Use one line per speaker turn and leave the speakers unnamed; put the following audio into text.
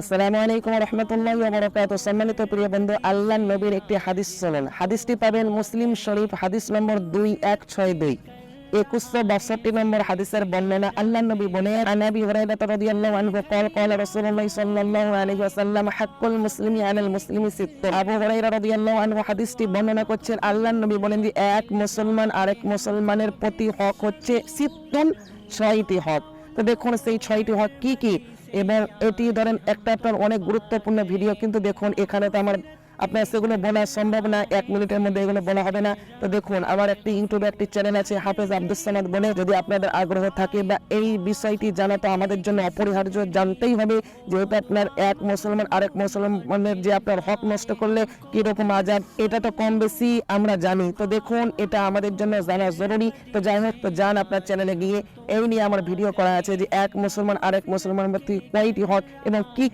আসসালামু আলাইকুম রহমতুল্লাহি ওয়া বারাকাতুহু। সম্মানিত প্রিয় বন্ধু, আল্লাহর নবীর একটি হাদিস শুনুন। হাদিসটি পাবেন মুসলিম শরীফ হাদিস নম্বর 2162, 2162 নম্বর হাদিসের বর্ণনা। আল্লাহর নবী বলেন, আন আবি হুরায়রা রাদিয়াল্লাহু আনহু قال قال رسول الله সাল্লাল্লাহু আলাইহি ওয়াসাল্লাম হাক্কুল মুসলিমি আলাল মুসলিমি সিত্তুন। আবু হুরায়রা রাদিয়াল্লাহু আনহু হাদিসটি বর্ণনা করছেন। আল্লাহর নবী বলেন যে এক মুসলমান আরেক মুসলমানের প্রতি হক হচ্ছে সিত্তুন, 6টি হক। তো দেখুন সেই 6টি হক কি কি, এবং এটি ধরেন একটা আপনার অনেক গুরুত্বপূর্ণ ভিডিও, কিন্তু দেখুন এখানে তো আমার আপনার সেগুলো বলা সম্ভব না, 1 মিনিটের মধ্যে এগুলো বলা হবে না। তো দেখুন আমার একটি ইউটিউবে একটি চ্যানেল আছে হাফেজ আব্দুস সামাদ বলে, যদি আপনাদের আগ্রহ থাকে বা এই বিষয়টি জানা তো আমাদের জন্য অপরিহার্য, জানতেই হবে যেহেতু আপনার এক মুসলমান আরেক মুসলমানের যে আপনার হক নষ্ট করলে কীরকম আজাব, এটা তো কম বেশি আমরা জানি। তো দেখুন এটা আমাদের জন্য জানা জরুরি। তো যাই হোক, তো যান আপনার চ্যানেলে গিয়ে এই নিয়ে আমার ভিডিও করা আছে যে এক মুসলমান আরেক মুসলমানের প্রতি কয়টি হক এবং কি কি